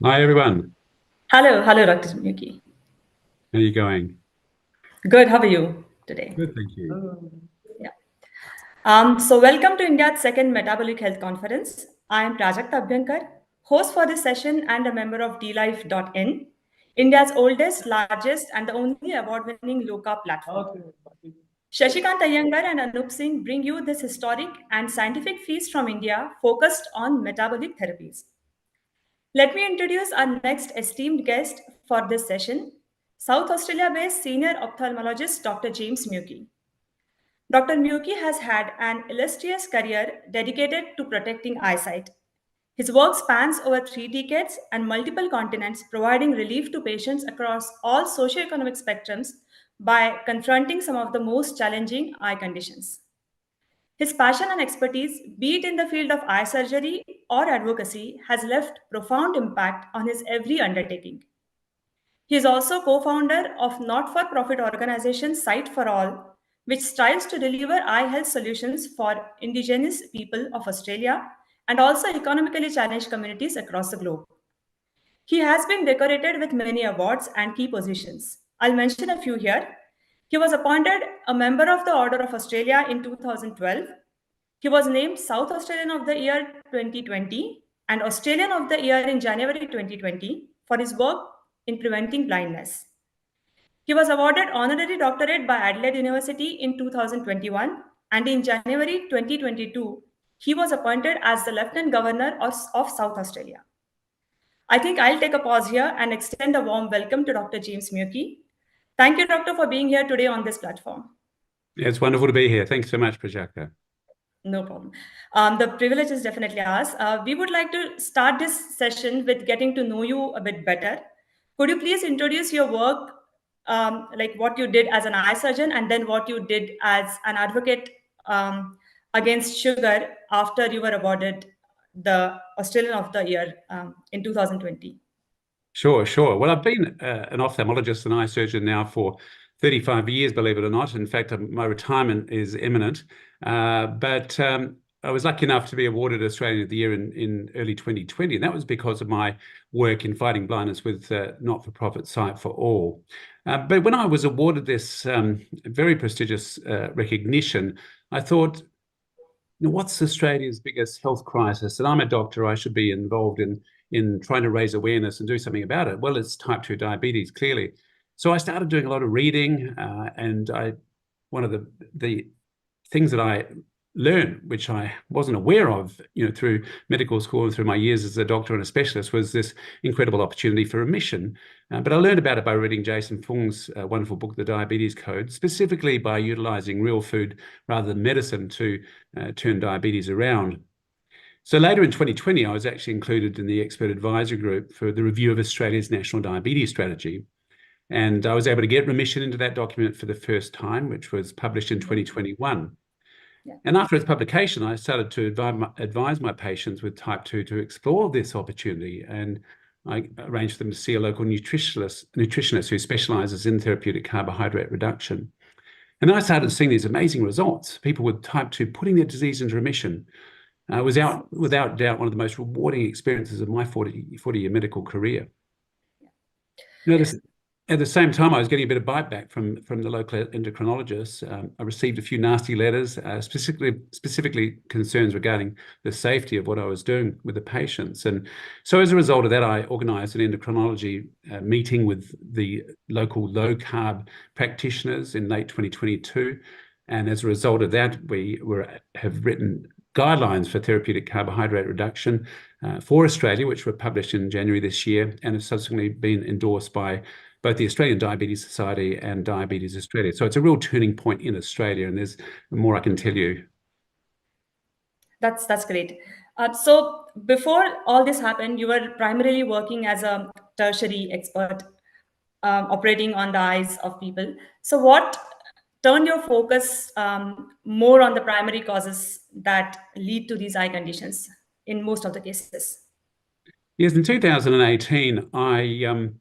Hi, everyone. Hello, Dr. Muecke. How are you going? Good. How are you today? Good, thank you. Yeah. So welcome to India's second Metabolic Health Conference. I am Prajakta Abhyankar, host for this session and a member of DLife.in, India's oldest, largest, and the only award-winning low-carb platform. Shashikant Iyengar and Anup Singh bring you this historic and scientific feast from India focused on metabolic therapies. Let me introduce our next esteemed guest for this session, South Australia-based senior ophthalmologist Dr. James Muecke. Dr. Muecke has had an illustrious career dedicated to protecting eyesight. His work spans over 3 decades and multiple continents, providing relief to patients across all socioeconomic spectrums by confronting some of the most challenging eye conditions. His passion and expertise, be it in the field of eye surgery or advocacy, has left profound impact on his every undertaking. He is also co-founder of not-for-profit organization Sight for All, which strives to deliver eye health solutions for indigenous people of Australia and also economically challenged communities across the globe. He has been decorated with many awards and key positions. I'll mention a few here. He was appointed a member of the Order of Australia in 2012. He was named South Australian of the Year 2020 and Australian of the Year in January 2020 for his work in preventing blindness. He was awarded honorary doctorate by Adelaide University in 2021, and in January 2022, he was appointed as the Lieutenant Governor of South Australia. I think I'll take a pause here and extend a warm welcome to Dr. James Muecke. Thank you, Doctor, for being here today on this platform. Yeah, it's wonderful to be here. Thanks so much, Prajakta. No problem. The privilege is definitely ours. We would like to start this session with getting to know you a bit better. Could you please introduce your work, like what you did as an eye surgeon and then what you did as an advocate against sugar after you were awarded the Australian of the Year in 2020? Sure. Well, I've been an ophthalmologist and eye surgeon now for 35 years, believe it or not. In fact, my retirement is imminent. But I was lucky enough to be awarded Australian of the Year in early 2020, and that was because of my work in fighting blindness with not-for-profit Sight for All. But when I was awarded this very prestigious recognition, I thought, what's Australia's biggest health crisis? And I'm a doctor, I should be involved in trying to raise awareness and do something about it. Well, it's type 2 diabetes, clearly. So I started doing a lot of reading, and one of the things that I learned, which I wasn't aware of, through medical school and through my years as a doctor and a specialist, was this incredible opportunity for remission. But I learned about it by reading Jason Fung's wonderful book, The Diabetes Code, specifically by utilizing real food rather than medicine to turn diabetes around. So later in 2020, I was actually included in the expert advisory group for the review of Australia's national diabetes strategy. And I was able to get remission into that document for the first time, which was published in 2021. Yeah. And after its publication, I started to advise my patients with type 2 to explore this opportunity. And I arranged for them to see a local nutritionist who specializes in therapeutic carbohydrate reduction. And then I started seeing these amazing results, people with type 2 putting their disease into remission. It was without doubt one of the most rewarding experiences of my 40-year medical career. At the same time, I was getting a bit of bite back from the local endocrinologist. I received a few nasty letters, specifically concerns regarding the safety of what I was doing with the patients. And so as a result of that, I organized an endocrinology meeting with the local low-carb practitioners in late 2022. And as a result of that, we have written guidelines for therapeutic carbohydrate reduction for Australia, which were published in January this year and have subsequently been endorsed by both the Australian Diabetes Society and Diabetes Australia. So it's a real turning point in Australia, and there's more I can tell you. That's great. So before all this happened, you were primarily working as a tertiary expert, operating on the eyes of people. So what turned your focus more on the primary causes that lead to these eye conditions in most of the cases? Yes, in 2018, I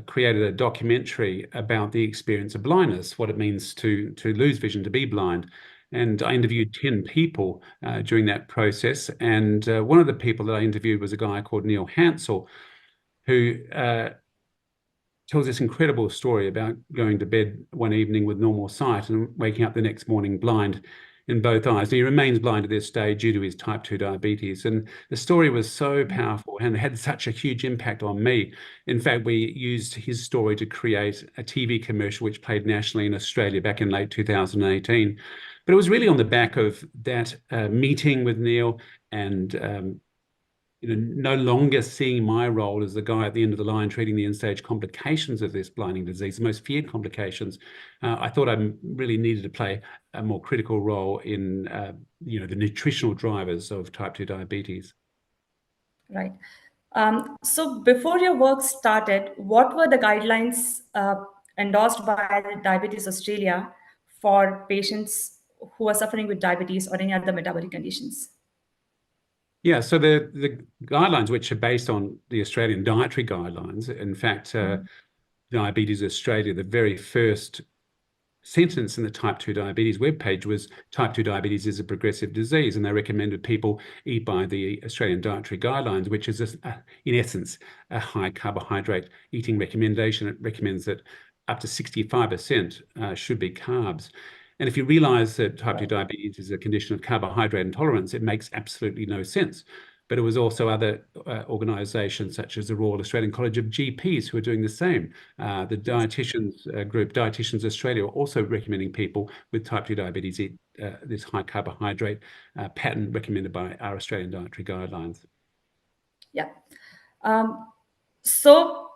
created a documentary about the experience of blindness, what it means to lose vision, to be blind. And I interviewed 10 people during that process. And one of the people that I interviewed was a guy called Neil Hansel, who tells this incredible story about going to bed one evening with normal sight and waking up the next morning blind in both eyes. And he remains blind at this stage due to his type 2 diabetes. And the story was so powerful and had such a huge impact on me. In fact, we used his story to create a TV commercial which played nationally in Australia back in late 2018. But it was really on the back of that meeting with Neil and no longer seeing my role as the guy at the end of the line treating the end-stage complications of this blinding disease, the most feared complications. I thought I really needed to play a more critical role in, the nutritional drivers of type 2 diabetes. Right. So before your work started, what were the guidelines endorsed by Diabetes Australia for patients who are suffering with diabetes or any other metabolic conditions? Yeah, so the guidelines, which are based on the Australian dietary guidelines, in fact, Diabetes Australia, the very first sentence in the type 2 diabetes webpage was type 2 diabetes is a progressive disease, and they recommended people eat by the Australian dietary guidelines, which is in essence a high carbohydrate eating recommendation. It recommends that up to 65% should be carbs. And if you realize that type 2 diabetes is a condition of carbohydrate intolerance, it makes absolutely no sense. But it was also other organisations such as the Royal Australian College of GPs who are doing the same. The dietitians group, Dietitians Australia, are also recommending people with type 2 diabetes eat this high carbohydrate pattern recommended by our Australian dietary guidelines. Yeah. So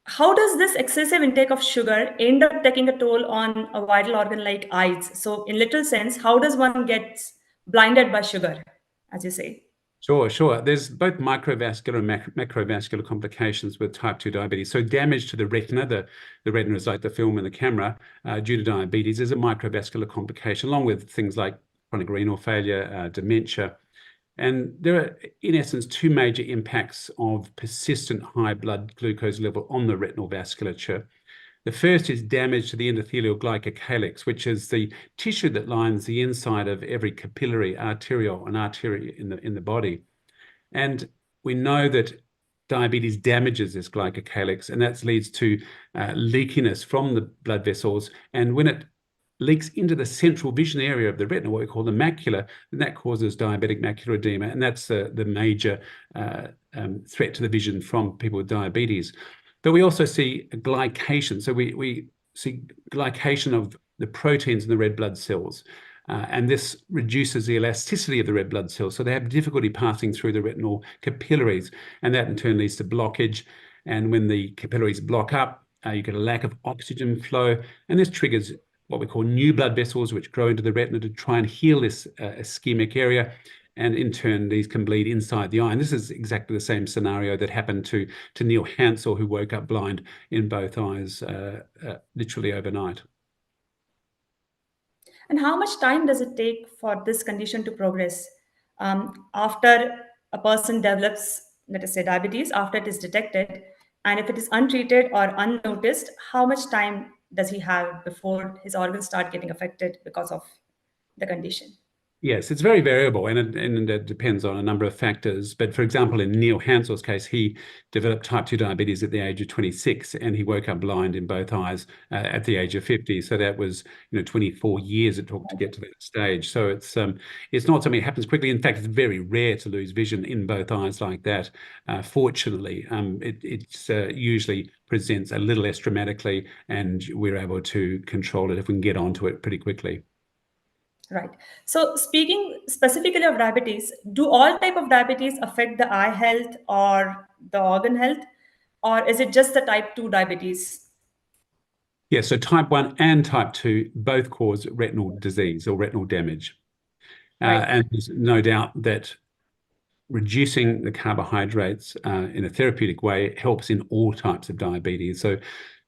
how does this excessive intake of sugar end up taking a toll on a vital organ like eyes? So in literal sense, how does one get blinded by sugar, as you say? Sure. There's both microvascular and macrovascular complications with type 2 diabetes. So damage to the retina, the retina is like the film in the camera, due to diabetes is a microvascular complication, along with things like chronic renal failure, dementia. And there are, in essence, two major impacts of persistent high blood glucose level on the retinal vasculature. The first is damage to the endothelial glycocalyx, which is the tissue that lines the inside of every capillary, arteriole, and artery in the body. And we know that diabetes damages this glycocalyx, and that leads to leakiness from the blood vessels. And when it leaks into the central vision area of the retina, what we call the macula, and that causes diabetic macular edema, and that's the major threat to the vision from people with diabetes. But we also see glycation. So we see glycation of the proteins in the red blood cells. And this reduces the elasticity of the red blood cells. So they have difficulty passing through the retinal capillaries. And that in turn leads to blockage. And when the capillaries block up, you get a lack of oxygen flow. And this triggers what we call new blood vessels, which grow into the retina to try and heal this ischemic area. And in turn, these can bleed inside the eye. And this is exactly the same scenario that happened to Neil Hansel, who woke up blind in both eyes literally overnight. And how much time does it take for this condition to progress? After a person develops, let us say, diabetes, after it is detected, and if it is untreated or unnoticed, how much time does he have before his organs start getting affected because of the condition? Yes, it's very variable, and it depends on a number of factors. But for example, in Neil Hansel's case, he developed type 2 diabetes at the age of 26, and he woke up blind in both eyes at the age of 50. So that was 24 years it took to get to that stage. So it's not something that happens quickly. In fact, it's very rare to lose vision in both eyes like that. Fortunately, it usually presents a little less dramatically, and we're able to control it if we can get onto it pretty quickly. Right. So speaking specifically of diabetes, do all type of diabetes affect the eye health or the organ health, or is it just the type 2 diabetes? Yeah, so type 1 and type 2 both cause retinal disease or retinal damage. Right. And there's no doubt that reducing the carbohydrates in a therapeutic way helps in all types of diabetes. So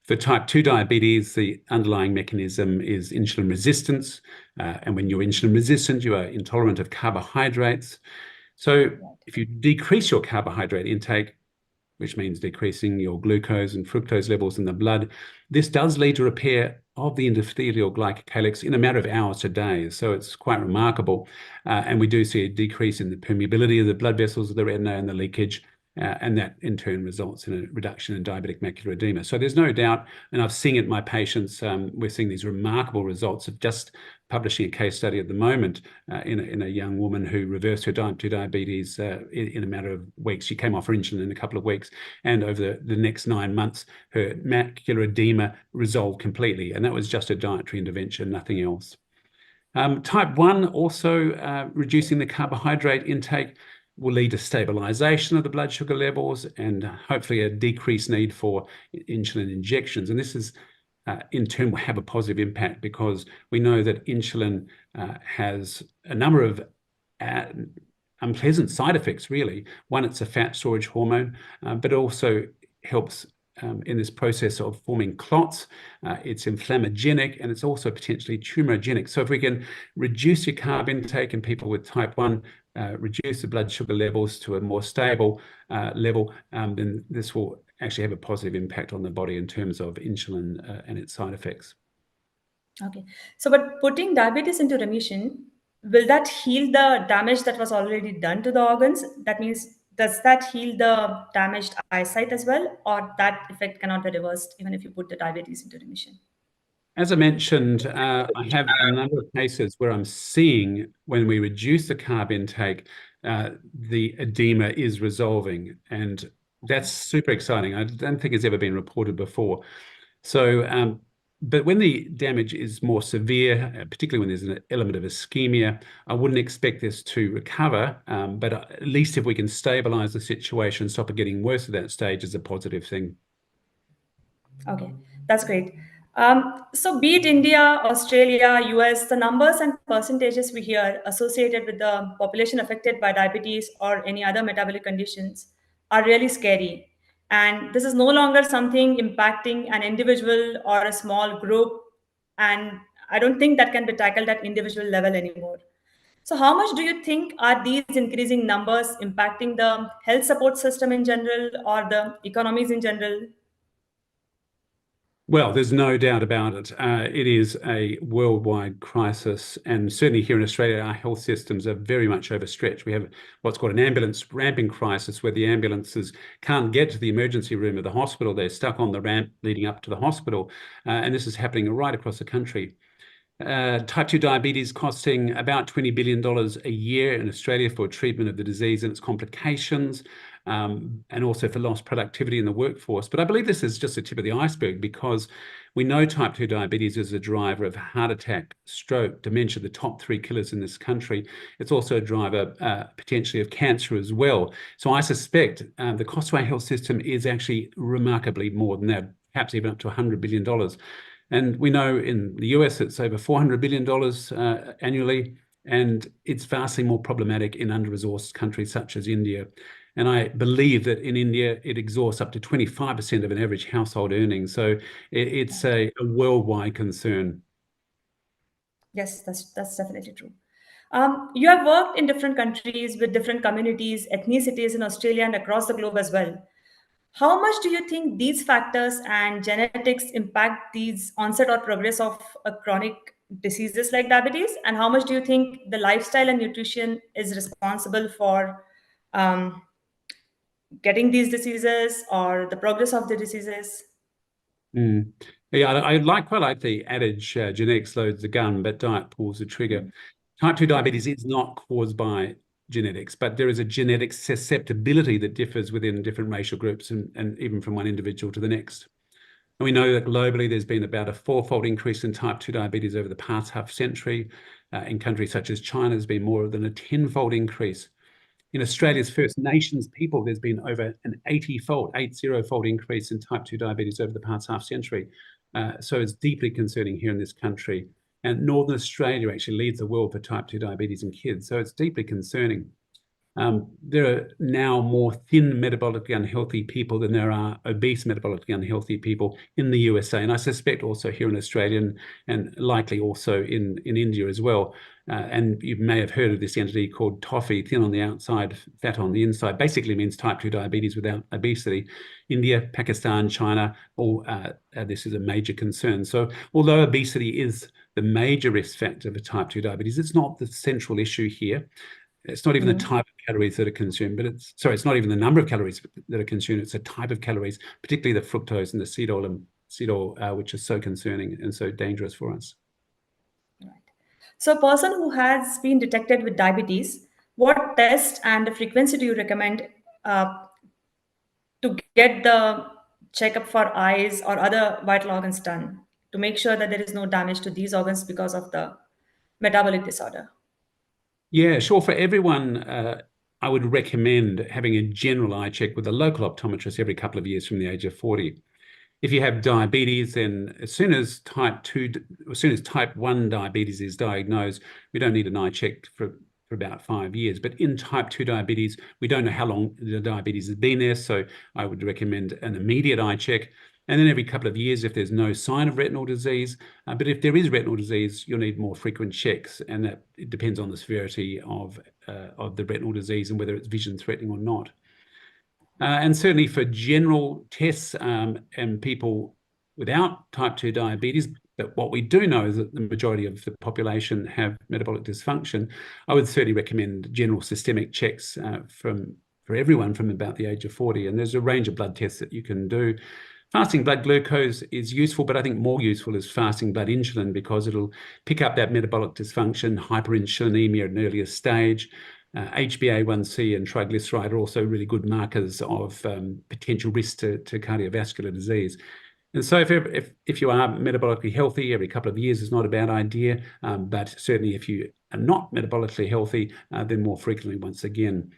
for type 2 diabetes, the underlying mechanism is insulin resistance. And when you're insulin resistant, you are intolerant of carbohydrates. So if you decrease your carbohydrate intake, which means decreasing your glucose and fructose levels in the blood, this does lead to repair of the endothelial glycocalyx in a matter of hours to days. So it's quite remarkable. And we do see a decrease in the permeability of the blood vessels of the retina and the leakage. And that in turn results in a reduction in diabetic macular edema. So there's no doubt, and I've seen it in my patients, we're seeing these remarkable results of just publishing a case study at the moment in a young woman who reversed her type 2 diabetes in a matter of weeks. She came off her insulin in a couple of weeks, and over the next 9 months, her macular edema resolved completely. And that was just a dietary intervention, nothing else. Type 1, also reducing the carbohydrate intake will lead to stabilization of the blood sugar levels and hopefully a decreased need for insulin injections. And this is in turn will have a positive impact because we know that insulin has a number of unpleasant side effects, really. One, it's a fat storage hormone, but also helps in this process of forming clots. It's inflammogenic, and it's also potentially tumorigenic. So if we can reduce your carb intake in people with type 1, reduce the blood sugar levels to a more stable level, then this will actually have a positive impact on the body in terms of insulin and its side effects. Okay. So, but putting diabetes into remission, will that heal the damage that was already done to the organs? That means, does that heal the damaged eyesight as well, or that effect cannot be reversed even if you put the diabetes into remission? As I mentioned, I have a number of cases where I'm seeing when we reduce the carb intake, the edema is resolving, and that's super exciting. I don't think it's ever been reported before. So, but when the damage is more severe, particularly when there's an element of ischemia, I wouldn't expect this to recover. But at least if we can stabilize the situation, stop it getting worse at that stage, is a positive thing. Okay, that's great. So be it India, Australia, US, the numbers and percentages we hear associated with the population affected by diabetes or any other metabolic conditions are really scary. And this is no longer something impacting an individual or a small group. And I don't think that can be tackled at individual level anymore. So how much do you think are these increasing numbers impacting the health support system in general or the economies in general? Well, there's no doubt about it. It is a worldwide crisis, and certainly here in Australia, our health systems are very much overstretched. We have what's called an ambulance ramping crisis, where the ambulances can't get to the emergency room of the hospital. They're stuck on the ramp leading up to the hospital, and this is happening right across the country. Type 2 diabetes costing about $20 billion a year in Australia for treatment of the disease and its complications, and also for lost productivity in the workforce. But I believe this is just the tip of the iceberg, because we know type 2 diabetes is a driver of heart attack, stroke, dementia, the top 3 killers in this country. It's also a driver potentially of cancer as well. So I suspect the cost to our health system is actually remarkably more than that, perhaps even up to $100 billion. And we know in the US it's over $400 billion annually, and it's vastly more problematic in under-resourced countries such as India. And I believe that in India, it exhausts up to 25% of an average household earnings. So it's a worldwide concern. Yes, that's definitely true. You have worked in different countries with different communities, ethnicities in Australia and across the globe as well. How much do you think these factors and genetics impact these onset or progress of chronic diseases like diabetes? And how much do you think the lifestyle and nutrition is responsible for getting these diseases or the progress of the diseases? Yeah, I quite like the adage, genetics loads the gun, but diet pulls the trigger. Type 2 diabetes is not caused by genetics, but there is a genetic susceptibility that differs within different racial groups and even from one individual to the next. And we know that globally there's been about a 4-fold increase in type 2 diabetes over the past half century. In countries such as China, there's been more than a 10-fold increase. In Australia's First Nations people, there's been over an 80-fold increase in type 2 diabetes over the past half century. So it's deeply concerning here in this country. And Northern Australia actually leads the world for type 2 diabetes in kids. So it's deeply concerning. There are now more thin metabolically unhealthy people than there are obese metabolically unhealthy people in the USA, and I suspect also here in Australia and likely also in India as well. And you may have heard of this entity called TOFI, thin on the outside, fat on the inside. Basically means type 2 diabetes without obesity. India, Pakistan, China, all this is a major concern. So although obesity is the major risk factor for type 2 diabetes, it's not the central issue here. It's not even the type of calories that are consumed, but it's not even the number of calories that are consumed. It's a type of calories, particularly the fructose and the seed oil, which is so concerning and so dangerous for us. Right. So a person who has been detected with diabetes, what test and frequency do you recommend to get the checkup for eyes or other vital organs done to make sure that there is no damage to these organs because of the metabolic disorder? Yeah, sure. For everyone, I would recommend having a general eye check with a local optometrist every couple of years from the age of 40. If you have diabetes, then as soon as type 1 diabetes is diagnosed, we don't need an eye check for about 5 years. But in type 2 diabetes, we don't know how long the diabetes has been there, so I would recommend an immediate eye check. And then every couple of years, if there's no sign of retinal disease, but if there is retinal disease, you'll need more frequent checks, and that it depends on the severity of the retinal disease and whether it's vision threatening or not. And certainly for general tests and people without type 2 diabetes, but what we do know is that the majority of the population have metabolic dysfunction, I would certainly recommend general systemic checks for everyone from about the age of 40. And there's a range of blood tests that you can do. Fasting blood glucose is useful, but I think more useful is fasting blood insulin, because it'll pick up that metabolic dysfunction, hyperinsulinemia at an earlier stage. HbA1c and triglyceride are also really good markers of potential risk to cardiovascular disease. And so if you are metabolically healthy, every couple of years is not a bad idea, but certainly if you are not metabolically healthy, then more frequently once again.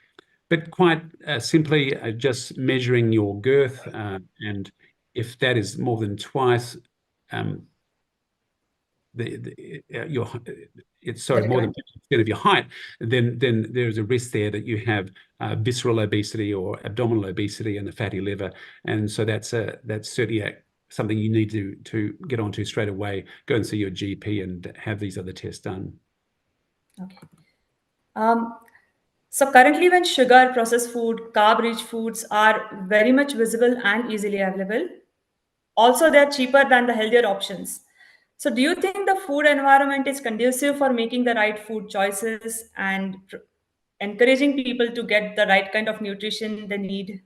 But quite simply, just measuring your girth, and if that is more than twice more than 50% of your height, then there's a risk there that you have visceral obesity or abdominal obesity and a fatty liver, and so that's certainly something you need to get onto straight away. Go and see your GP and have these other tests done. Okay. So currently, when sugar, processed food, carb-rich foods are very much visible and easily available, also they're cheaper than the healthier options. So do you think the food environment is conducive for making the right food choices and encouraging people to get the right kind of nutrition they need?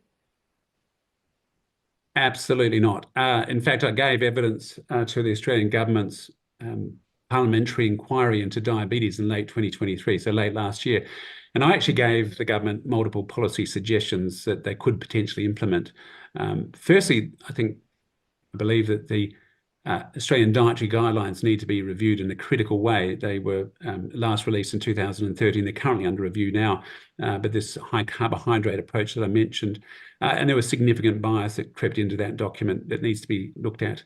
Absolutely not. In fact, I gave evidence to the Australian government's parliamentary inquiry into diabetes in late 2023, so late last year. And I actually gave the government multiple policy suggestions that they could potentially implement. Firstly, I believe that the Australian dietary guidelines need to be reviewed in a critical way. They were last released in 2013. They're currently under review now, but this high carbohydrate approach that I mentioned, and there was significant bias that crept into that document that needs to be looked at.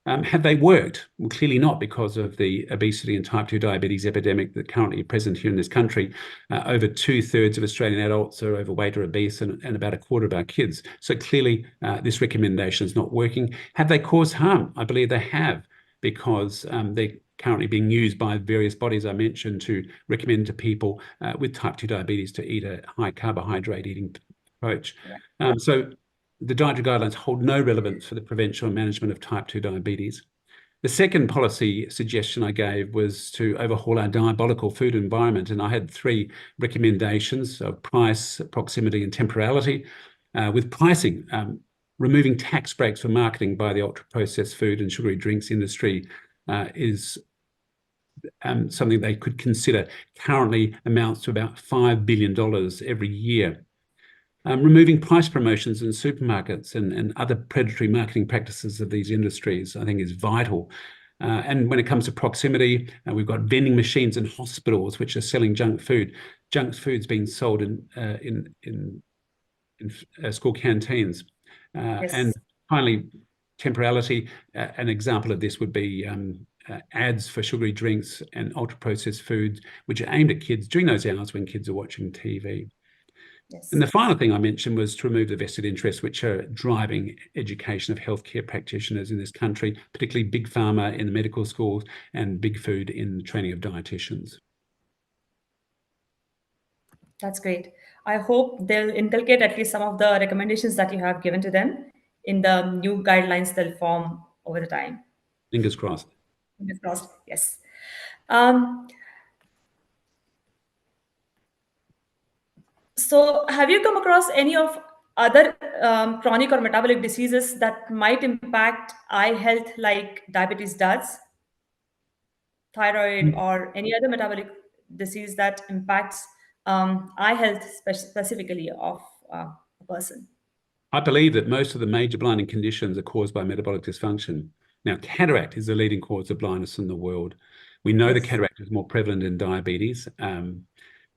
Have they worked? Well, clearly not, because of the obesity and type 2 diabetes epidemic that currently present here in this country. Over 2/3 of Australian adults are overweight or obese, and about a quarter of our kids. So clearly this recommendation is not working. Have they caused harm? I believe they have, because they're currently being used by various bodies I mentioned to recommend to people with type 2 diabetes to eat a high carbohydrate eating approach. Yeah. So the dietary guidelines hold no relevance for the prevention and management of type 2 diabetes. The second policy suggestion I gave was to overhaul our diabolical food environment, and I had 3 recommendations of price, proximity, and temporality. With pricing, removing tax breaks for marketing by the ultra-processed food and sugary drinks industry is something they could consider. Currently amounts to about $5 billion every year. Removing price promotions in supermarkets and other predatory marketing practices of these industries, I think, is vital. And when it comes to proximity, we've got vending machines in hospitals which are selling junk food. Junk food's being sold in school canteens. Yes. And finally, temporality. An example of this would be ads for sugary drinks and ultra-processed foods, which are aimed at kids during those hours when kids are watching TV. Yes. And the final thing I mentioned was to remove the vested interests which are driving education of healthcare practitioners in this country, particularly big pharma in the medical schools and big food in the training of dietitians. That's great. I hope they'll inculcate at least some of the recommendations that you have given to them in the new guidelines they'll form over the time. Fingers crossed. Fingers crossed. Yes. Um, so have you come across any of other chronic or metabolic diseases that might impact eye health like diabetes does, thyroid, or any other metabolic disease that impacts eye health specifically of a person? I believe that most of the major blinding conditions are caused by metabolic dysfunction. Now, cataract is the leading cause of blindness in the world. We know the cataract is more prevalent in diabetes.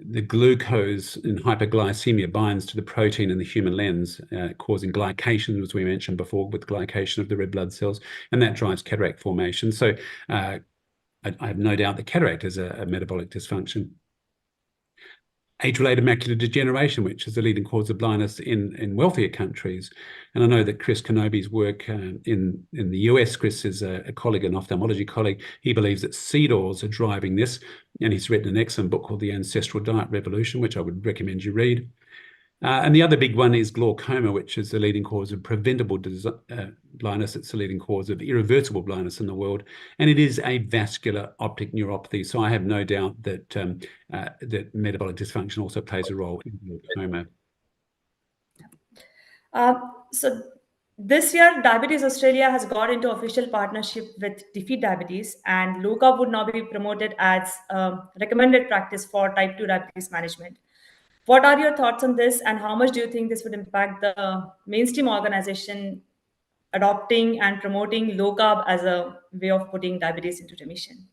The glucose in hyperglycemia binds to the protein in the human lens, causing glycation, as we mentioned before, with glycation of the red blood cells, and that drives cataract formation. So I have no doubt that cataract is a metabolic dysfunction. Age-related macular degeneration, which is the leading cause of blindness in wealthier countries. And I know that Chris Kenobi's work in the US, Chris is a colleague, an ophthalmology colleague. He believes that seed oils are driving this, and he's written an excellent book called The Ancestral Diet Revolution, which I would recommend you read. And the other big one is glaucoma, which is the leading cause of preventable blindness. It's the leading cause of irreversible blindness in the world, and it is a vascular optic neuropathy. So I have no doubt that that metabolic dysfunction also plays a role in glaucoma. So this year, Diabetes Australia has got into official partnership with Defeat Diabetes, and low-carb would now be promoted as recommended practice for type 2 diabetes management. What are your thoughts on this, and how much do you think this would impact the mainstream organization adopting and promoting low carb as a way of putting diabetes into remission?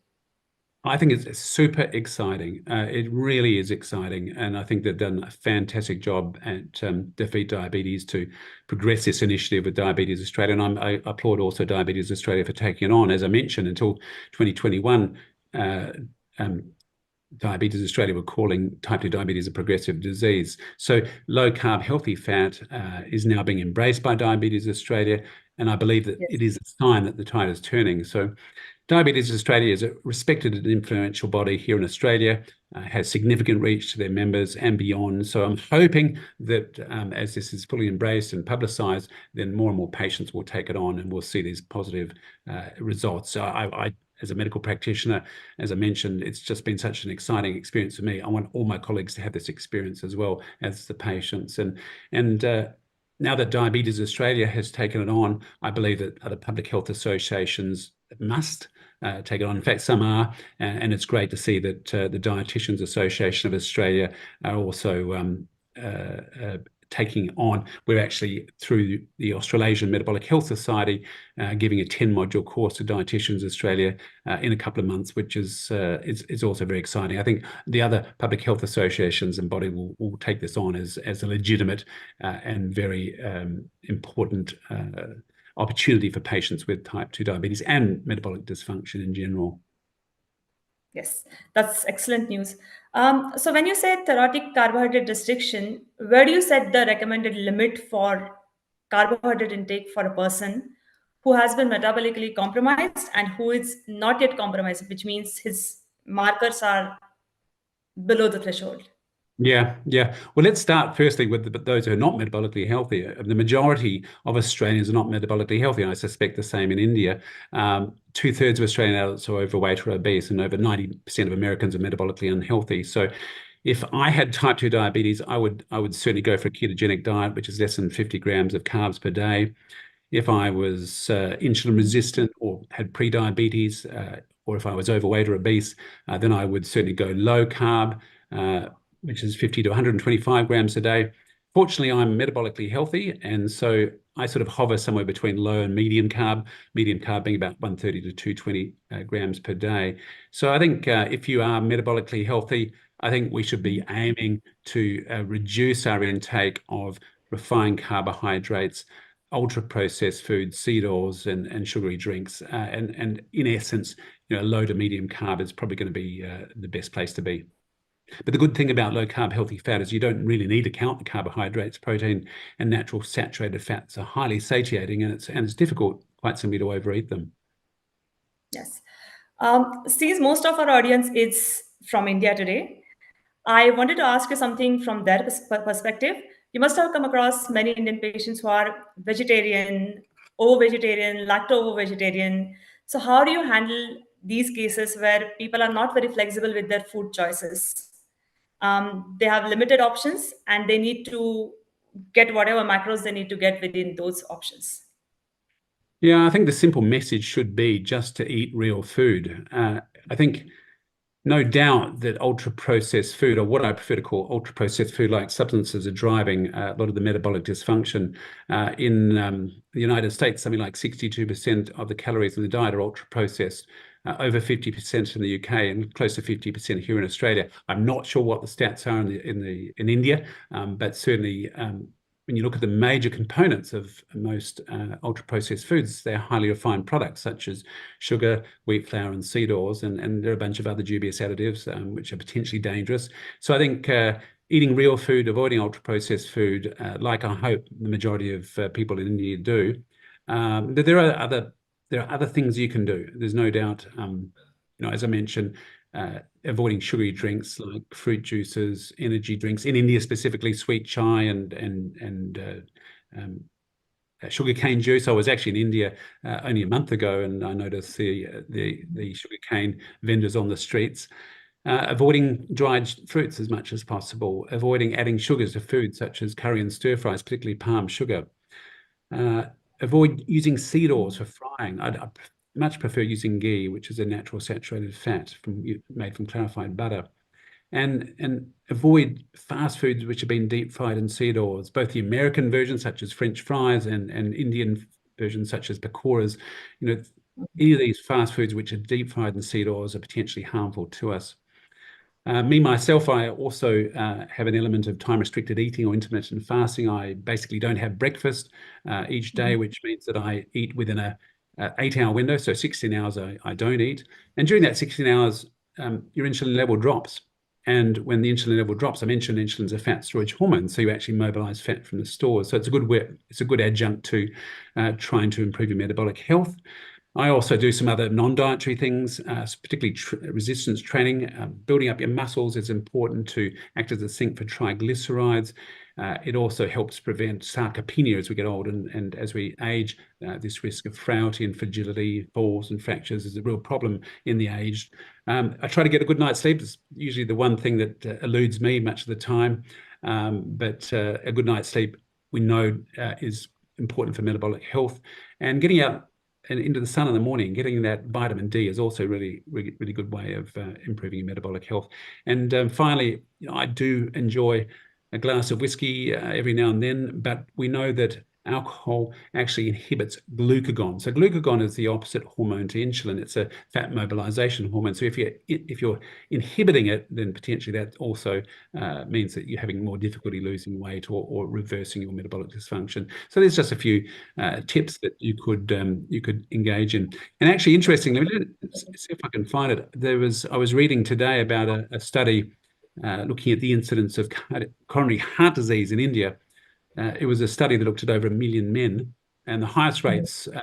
I think it's super exciting. It really is exciting. And I think they've done a fantastic job at Defeat Diabetes to progress this initiative with Diabetes Australia. And I applaud also Diabetes Australia for taking it on. As I mentioned, until 2021, Diabetes Australia were calling type 2 diabetes a progressive disease. So low carb healthy fat is now being embraced by Diabetes Australia. And I believe that it is a sign that the tide is turning. So Diabetes Australia is a respected and influential body here in Australia, has significant reach to their members and beyond. So I'm hoping that as this is fully embraced and publicised, then more and more patients will take it on and we'll see these positive results. So I as a medical practitioner, as I mentioned, it's just been such an exciting experience for me. I want all my colleagues to have this experience as well as the patients. And now that Diabetes Australia has taken it on, I believe that other public health associations must take it on. In fact, some are, and it's great to see that the Dietitians Association of Australia are also taking on. We're actually, through the Australasian Metabolic Health Society, giving a 10-module course to Dietitians Australia in a couple of months, which is also very exciting. I think the other public health associations and body will take this on as a legitimate and very important opportunity for patients with type 2 diabetes and metabolic dysfunction in general. Yes, that's excellent news. So when you say therapeutic carbohydrate restriction, where do you set the recommended limit for carbohydrate intake for a person who has been metabolically compromised and who is not yet compromised, which means his markers are below the threshold? Yeah. Well, let's start firstly with those who are not metabolically healthy. The majority of Australians are not metabolically healthy, and I suspect the same in India. 2/3 of Australian adults are overweight or obese, and over 90% of Americans are metabolically unhealthy. So if I had type 2 diabetes, I would certainly go for a ketogenic diet, which is less than 50 grams of carbs per day. If I was insulin resistant or had pre-diabetes, or if I was overweight or obese, then I would certainly go low carb, which is 50 to 125 grams a day. Fortunately, I'm metabolically healthy, and so I sort of hover somewhere between low and medium carb being about 130 to 220 grams per day. So I think if you are metabolically healthy, I think we should be aiming to reduce our intake of refined carbohydrates, ultra-processed foods, seed oils, and sugary drinks. And in essence, low to medium carb is probably going to be the best place to be. But the good thing about low-carb healthy fat is you don't really need to count the carbohydrates. Protein and natural saturated fats are highly satiating, and it's difficult, quite simply, to overeat them. Yes. Since most of our audience is from India today, I wanted to ask you something from their perspective. You must have come across many Indian patients who are vegetarian, ovo-vegetarian, lacto-ovo-vegetarian. So how do you handle these cases where people are not very flexible with their food choices? They have limited options and they need to get whatever macros they need to get within those options. Yeah, I think the simple message should be just to eat real food. I think no doubt that ultra-processed food, or what I prefer to call ultra-processed food, like substances, are driving a lot of the metabolic dysfunction. In the United States, something like 62% of the calories in the diet are ultra-processed, over 50% in the UK, and close to 50% here in Australia. I'm not sure what the stats are in India, but certainly when you look at the major components of most ultra-processed foods, they're highly refined products such as sugar, wheat flour, and seed oils, and there are a bunch of other dubious additives which are potentially dangerous. So I think eating real food, avoiding ultra-processed food, like I hope the majority of people in India do, there are other things you can do. There's no doubt, as I mentioned, avoiding sugary drinks like fruit juices, energy drinks. In India specifically, sweet chai and sugarcane juice. I was actually in India only a month ago, and I noticed the sugarcane vendors on the streets. Avoiding dried fruits as much as possible. Avoiding adding sugars to food such as curry and stir fries, particularly palm sugar. Avoid using seed oils for frying. I much prefer using ghee, which is a natural saturated fat made from clarified butter. And avoid fast foods which have been deep fried in seed oils, both the American versions such as French fries and Indian versions such as pakoras. Any of these fast foods which are deep fried in seed oils are potentially harmful to us. Myself, I also have an element of time-restricted eating or intermittent fasting. I basically don't have breakfast each day, which means that I eat within a 8-hour window, so 16 hours I don't eat. And during that 16 hours, your insulin level drops. And when the insulin level drops, I mentioned insulin's a fat storage hormone, so you actually mobilize fat from the stores. So it's a good adjunct to trying to improve your metabolic health. I also do some other non-dietary things, particularly resistance training. Building up your muscles is important to act as a sink for triglycerides. It also helps prevent sarcopenia as we get old, and as we age, this risk of frailty and fragility, falls and fractures is a real problem in the aged. I try to get a good night's sleep. It's usually the one thing that eludes me much of the time, but a good night's sleep we know is important for metabolic health. And getting out and into the sun in the morning, getting that vitamin D is also really good way of improving your metabolic health. And finally, I do enjoy a glass of whiskey every now and then, but we know that alcohol actually inhibits glucagon. So glucagon is the opposite hormone to insulin. It's a fat mobilization hormone. So if you're inhibiting it, then potentially that also means that you're having more difficulty losing weight or reversing your metabolic dysfunction. So there's just a few tips that you could engage in. And actually, interestingly, let's see if I can find it. I was reading today about a study looking at the incidence of coronary heart disease in India. It was a study that looked at over 1 million men, and the highest rates of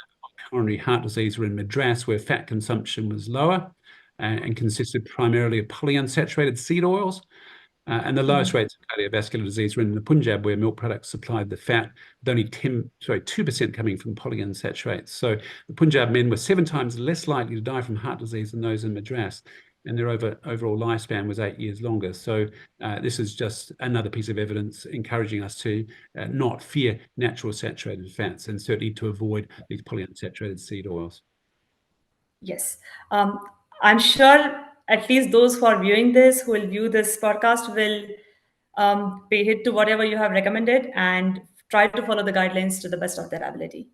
coronary heart disease were in Madras, where fat consumption was lower and consisted primarily of polyunsaturated seed oils. And the lowest rates of cardiovascular disease were in the Punjab, where milk products supplied the fat, with only 2% coming from polyunsaturates. So the Punjab men were 7 times less likely to die from heart disease than those in Madras, and their overall lifespan was 8 years longer. So this is just another piece of evidence encouraging us to not fear natural saturated fats, and certainly to avoid these polyunsaturated seed oils. Yes. I'm sure at least those who are viewing this, who will view this podcast, will pay heed to whatever you have recommended and try to follow the guidelines to the best of their ability.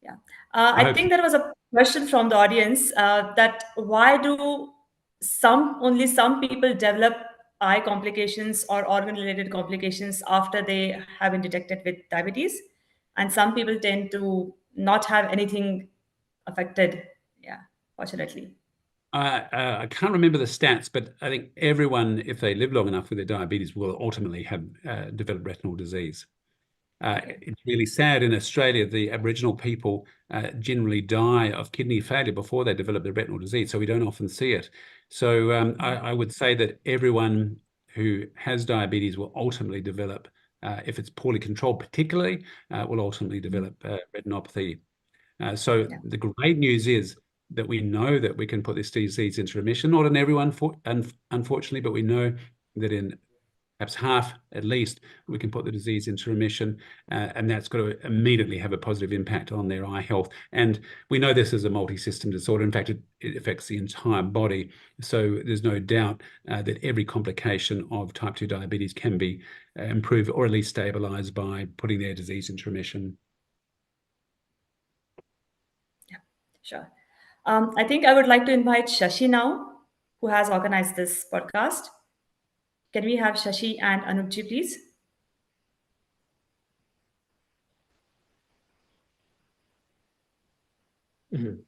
Yeah. I think there was a question from the audience that why do only some people develop eye complications or organ-related complications after they have been detected with diabetes, and some people tend to not have anything affected. Yeah, fortunately. I can't remember the stats, but I think everyone, if they live long enough with their diabetes, will ultimately have develop retinal disease. It's really sad in Australia, the Aboriginal people generally die of kidney failure before they develop the retinal disease, so we don't often see it. So I would say that everyone who has diabetes will ultimately develop, if it's poorly controlled particularly, will ultimately develop retinopathy. The great news is that we know that we can put this disease into remission, not in everyone, unfortunately, but we know that in perhaps half at least, we can put the disease into remission, and that's got to immediately have a positive impact on their eye health. And we know this is a multi-system disorder. In fact, it affects the entire body. So there's no doubt that every complication of type 2 diabetes can be improved or at least stabilized by putting their disease into remission. Yeah, sure. I think I would like to invite Shashi now, who has organized this podcast. Can we have Shashi and Anupji, please?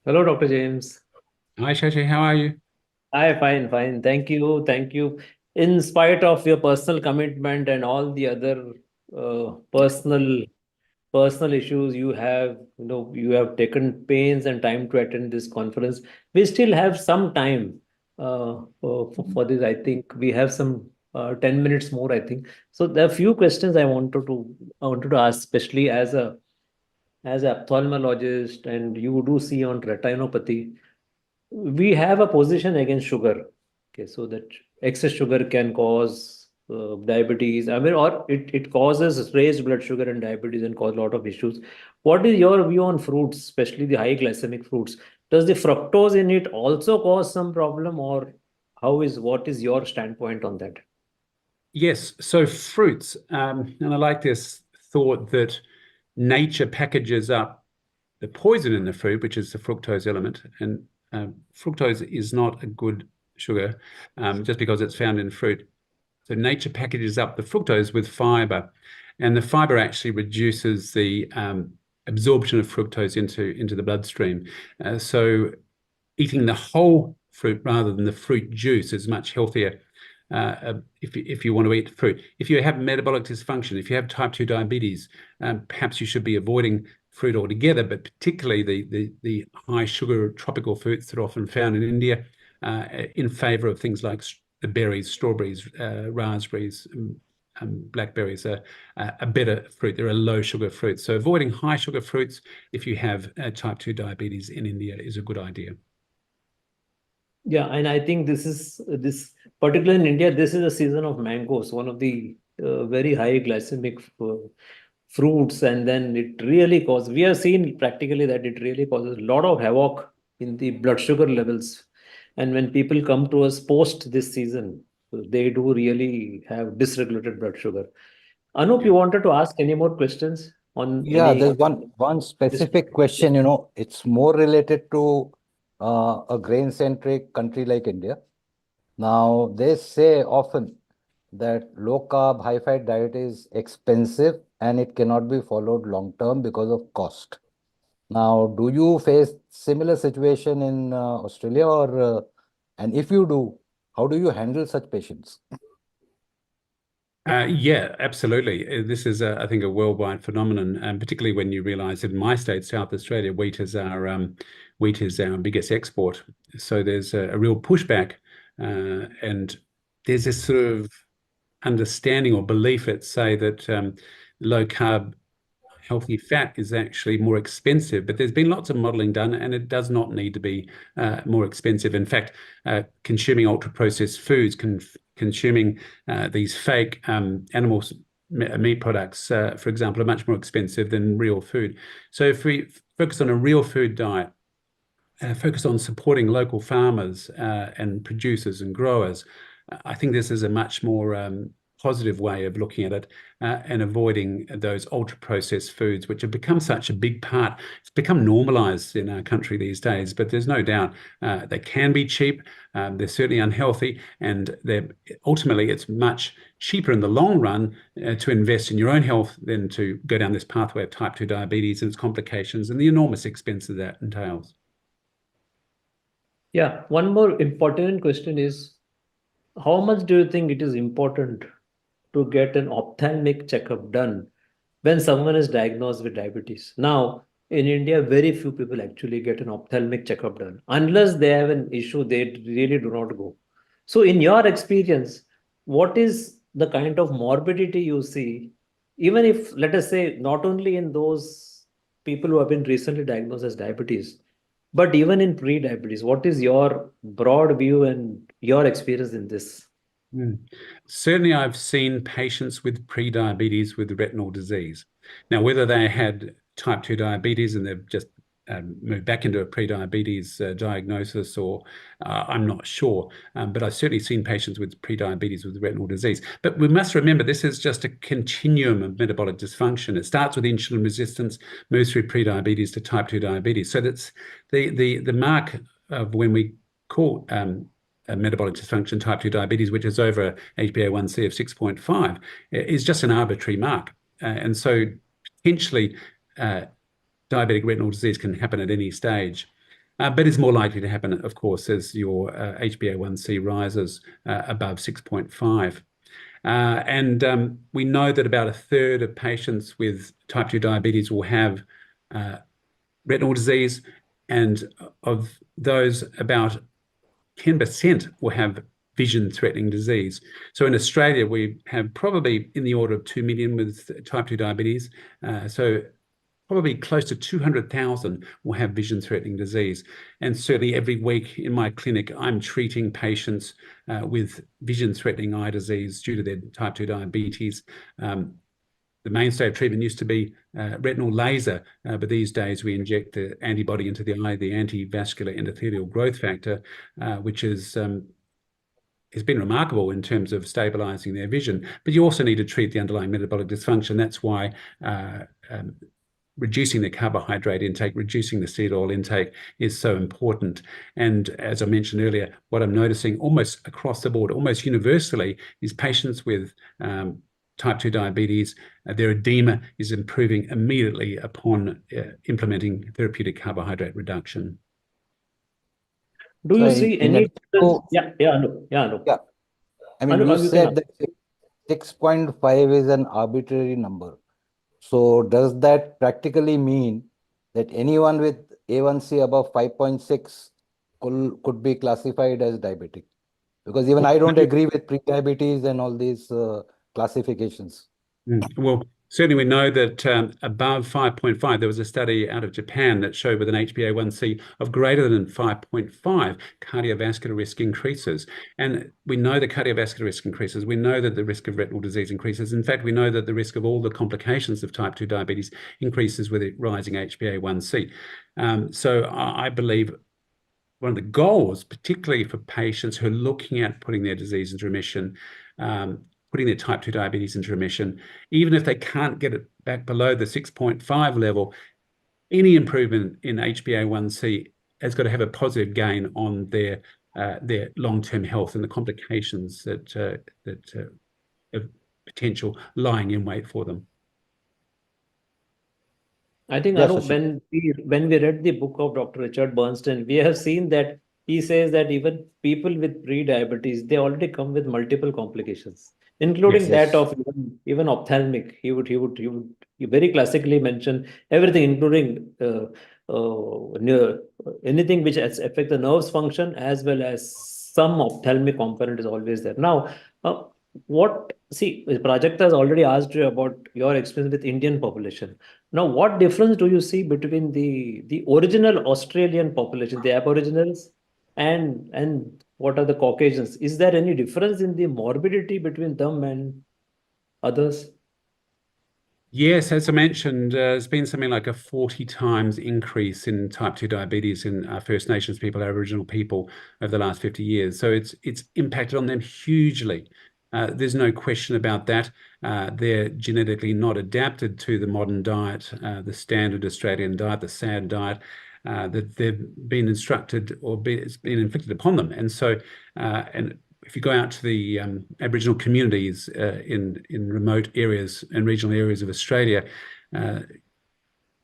Hello, Dr. James. Hi, Shashi. How are you? Hi, fine. Thank you. Thank you. In spite of your personal commitment and all the other personal issues you have, you have taken pains and time to attend this conference. We still have some time for this. I think we have some 10 minutes more, I think. So there are a few questions I wanted to ask, especially as an ophthalmologist, and you do see on retinopathy. We have a position against sugar. Okay, so that excess sugar can cause diabetes. I mean, or it causes raised blood sugar and diabetes and cause a lot of issues. What is your view on fruits, especially the high glycemic fruits? Does the fructose in it also cause some problem, or what is your standpoint on that? Yes, so fruits, and I like this thought that nature packages up the poison in the fruit, which is the fructose element, and fructose is not a good sugar just because it's found in fruit. So nature packages up the fructose with fiber, and the fiber actually reduces the absorption of fructose into the bloodstream. So eating the whole fruit rather than the fruit juice is much healthier if you want to eat fruit. If you have metabolic dysfunction, if you have type 2 diabetes, perhaps you should be avoiding fruit altogether, but particularly the high sugar tropical fruits that are often found in India, in favor of things like the berries, strawberries, raspberries, blackberries are a better fruit. They're a low sugar fruit. So avoiding high sugar fruits if you have type 2 diabetes in India is a good idea. Yeah, and I think this particularly in India, this is a season of mangoes, one of the very high glycemic fruits, and then it really causes, we have seen practically that it really causes a lot of havoc in the blood sugar levels. And when people come to us post this season, they do really have dysregulated blood sugar. Anup, you wanted to ask any more questions on? Yeah, there's one specific question, it's more related to a grain-centric country like India. Now, they say often that low-carb, high-fat diet is expensive and it cannot be followed long-term because of cost. Now, do you face similar situation in Australia, or and if you do, how do you handle such patients? Yeah, absolutely. This is, I think, a worldwide phenomenon, and particularly when you realise in my state, South Australia, wheat is our biggest export. So there's a real pushback, and there's this sort of understanding or belief, let's say, that low carb, healthy fat is actually more expensive, but there's been lots of modeling done, and it does not need to be more expensive. In fact, consuming ultra-processed foods, consuming these fake animal meat products, for example, are much more expensive than real food. So if we focus on a real food diet, focus on supporting local farmers and producers and growers, I think this is a much more positive way of looking at it, and avoiding those ultra-processed foods, which have become such a big part. It's become normalized in our country these days, but there's no doubt they can be cheap. They're certainly unhealthy, and ultimately it's much cheaper in the long run to invest in your own health than to go down this pathway of type 2 diabetes and its complications and the enormous expenses that entails. Yeah, one more important question is, how much do you think it is important to get an ophthalmic checkup done when someone is diagnosed with diabetes? Now, in India, very few people actually get an ophthalmic checkup done. Unless they have an issue, they really do not go. So, in your experience, what is the kind of morbidity you see, even if, let us say, not only in those people who have been recently diagnosed as diabetes, but even in pre-diabetes? What is your broad view and your experience in this? Certainly, I've seen patients with pre-diabetes with retinal disease. Now, whether they had type 2 diabetes and they've just moved back into a pre-diabetes diagnosis, or I'm not sure, but I've certainly seen patients with pre-diabetes with retinal disease. But we must remember, this is just a continuum of metabolic dysfunction. It starts with insulin resistance, moves through pre-diabetes to type 2 diabetes. So that's the mark of when we call metabolic dysfunction type 2 diabetes, which is over HbA1c of 6.5, is just an arbitrary mark. And so potentially diabetic retinal disease can happen at any stage, but it's more likely to happen, of course, as your HbA1c rises above 6.5. And we know that about a third of patients with type 2 diabetes will have retinal disease, and of those, about 10% will have vision-threatening disease. So in Australia, we have probably in the order of 2 million with type 2 diabetes. So probably close to 200,000 will have vision-threatening disease. And certainly every week in my clinic, I'm treating patients with vision-threatening eye disease due to their type 2 diabetes. The mainstay of treatment used to be retinal laser, but these days we inject the antibody into the eye, the anti-vascular endothelial growth factor, which has been remarkable in terms of stabilizing their vision. But you also need to treat the underlying metabolic dysfunction. That's why reducing the carbohydrate intake, reducing the seed oil intake is so important. And as I mentioned earlier, what I'm noticing almost across the board, almost universally, is patients with type 2 diabetes, their edema is improving immediately upon implementing therapeutic carbohydrate reduction. Do you see any difference? Yeah. I mean, Anu, you said that 6.5 is an arbitrary number. So does that practically mean that anyone with A1C above 5.6 could be classified as diabetic? Because even I don't agree with pre-diabetes and all these classifications. Well, certainly we know that above 5.5, there was a study out of Japan that showed with an HbA1c of greater than 5.5, cardiovascular risk increases. And we know the cardiovascular risk increases. We know that the risk of retinal disease increases. In fact, we know that the risk of all the complications of type 2 diabetes increases with rising HbA1c. So I believe one of the goals, particularly for patients who are looking at putting their disease into remission, putting their type 2 diabetes into remission, even if they can't get it back below the 6.5 level, any improvement in HbA1c has got to have a positive gain on their long-term health and the complications that of potential lying in wait for them. I think, Yes, Anu, when we read the book of Dr. Richard Bernstein, we have seen that he says that even people with pre-diabetes, they already come with multiple complications, including that of even ophthalmic. He would very classically mention everything, including anything which affects the nerves function, as well as some ophthalmic component is always there. Now, Prajakta has already asked you about your experience with Indian population. Now, what difference do you see between the original Australian population, the Aboriginals, and what are the Caucasians? Is there any difference in the morbidity between them and others? Yes, as I mentioned, there's been something like a 40 times increase in type 2 diabetes in First Nations people, Aboriginal people over the last 50 years. So it's impacted on them hugely. There's no question about that. They're genetically not adapted to the modern diet, the standard Australian diet, the SAD diet, that they've been instructed or it's been inflicted upon them. And so, and if you go out to the Aboriginal communities in remote areas and regional areas of Australia,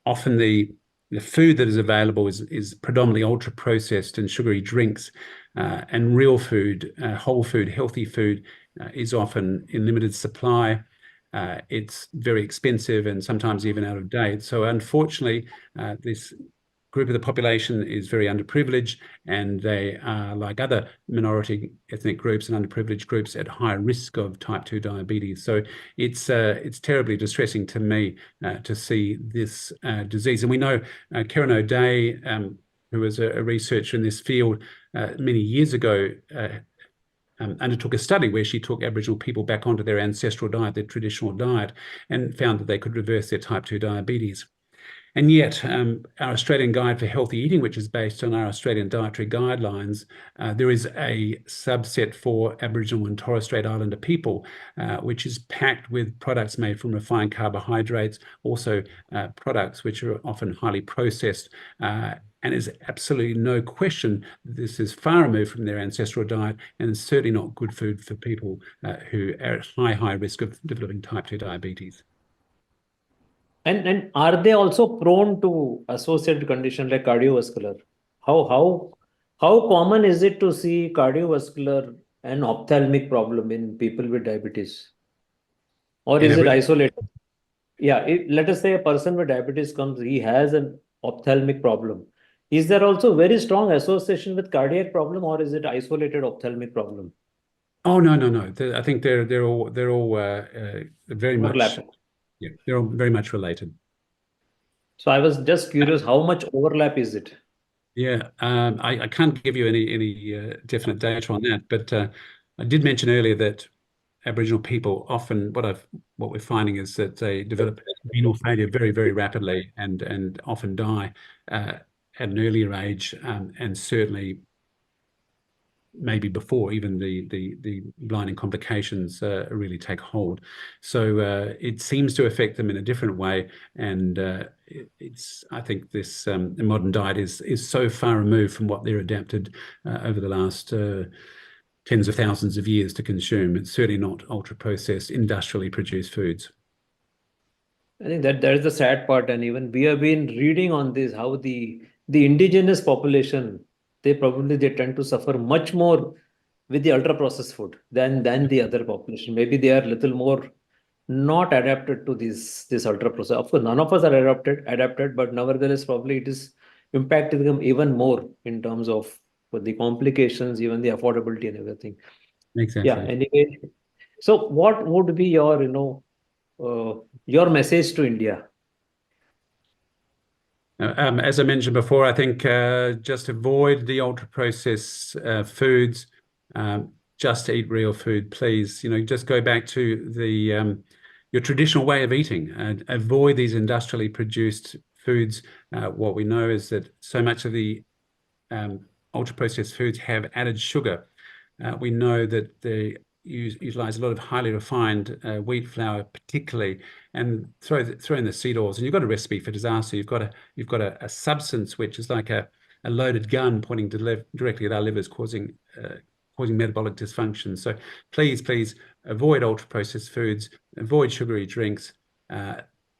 often the the food that is available is predominantly ultra processed and sugary drinks, and real food, whole food, healthy food is often in limited supply. It's very expensive and sometimes even out of date. So unfortunately, this group of the population is very underprivileged, and they are, like other minority ethnic groups and underprivileged groups, at high risk of type 2 diabetes. So it's terribly distressing to me to see this disease. And we know Karen O'Day, who was a researcher in this field many years ago, undertook a study where she took Aboriginal people back onto their ancestral diet, their traditional diet, and found that they could reverse their type 2 diabetes. And yet, our Australian Guide for Healthy Eating, which is based on our Australian dietary guidelines, there is a subset for Aboriginal and Torres Strait Islander people, which is packed with products made from refined carbohydrates, also products which are often highly processed. And there's absolutely no question this is far removed from their ancestral diet, and it's certainly not good food for people who are at high risk of developing type 2 diabetes. And are they also prone to associated conditions like cardiovascular? How common is it to see cardiovascular and ophthalmic problem in people with diabetes? Or is it isolated? Yeah, let us say a person with diabetes comes, he has an ophthalmic problem. Is there also very strong association with cardiac problem, or is it isolated ophthalmic problem? Oh, no. I think they're all very much Overlapping. Yeah, they're all very much related. So I was just curious, how much overlap is it? Yeah, I can't give you any definite data on that, but I did mention earlier that Aboriginal people often, what we're finding is that they develop renal failure very, very rapidly and often die at an earlier age, and certainly maybe before even the blinding complications really take hold. So it seems to affect them in a different way, and I think this modern diet is so far removed from what they're adapted over the last tens of thousands of years to consume. It's certainly not ultra processed, industrially produced foods. I think that is the sad part, and even we have been reading on this, how the indigenous population, they tend to suffer much more with the ultra processed food than the other population. Maybe they are a little more not adapted to this ultra processed. Of course, none of us are adapted, but nevertheless, probably it is impacting them even more in terms of the complications, even the affordability and everything. Exactly. Yeah. Anyway, so what would be your your message to India? As I mentioned before, I think just avoid the ultra-processed foods. Just eat real food, please. Just go back to your traditional way of eating and avoid these industrially produced foods. What we know is that so much of the ultra-processed foods have added sugar. We know that they utilize a lot of highly refined wheat flour, particularly, and throw in the seed oils, and you've got a recipe for disaster. You've got a substance which is like a loaded gun pointing directly at our livers, causing metabolic dysfunction. So please avoid ultra processed foods, avoid sugary drinks,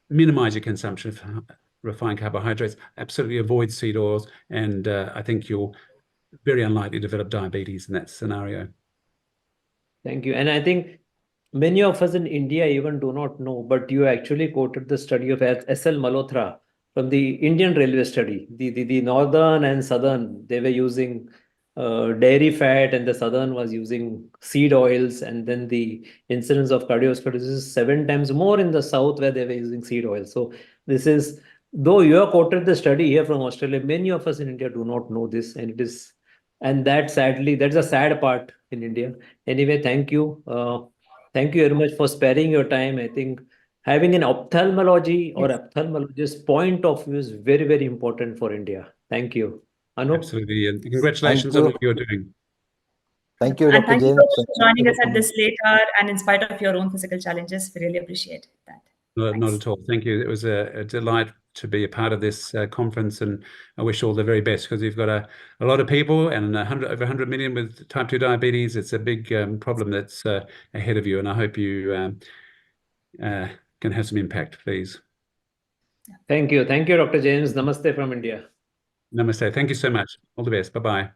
minimize your consumption of refined carbohydrates, absolutely avoid seed oils, and I think you'll very unlikely to develop diabetes in that scenario. Thank you. And I think many of us in India even do not know, but you actually quoted the study of S.L. Malhotra from the Indian Railway study. The northern and southern, they were using dairy fat, and the southern was using seed oils, and then the incidence of cardiovascular disease is 7 times more in the south where they were using seed oil. So this is, though you have quoted the study here from Australia, many of us in India do not know this, and that's a sad part in India. Anyway, thank you. Thank you very much for sparing your time. I think having an ophthalmology or ophthalmologist point of view is very, very important for India. Thank you. Anup? Absolutely, and congratulations on what you're doing. Thank you, And Dr. thank you Jain. so much for joining us at this late hour, and in spite of your own physical challenges. We really appreciate that. Not at all. Thank you. It was a delight to be a part of this conference, and I wish you all the very best, because you've got a lot of people and over 100 million with type 2 diabetes. It's a big problem that's ahead of you, and I hope you can have some impact, please. Thank you. Thank you, Dr. James. Namaste from India. Namaste. Thank you so much. All the best. Bye-bye.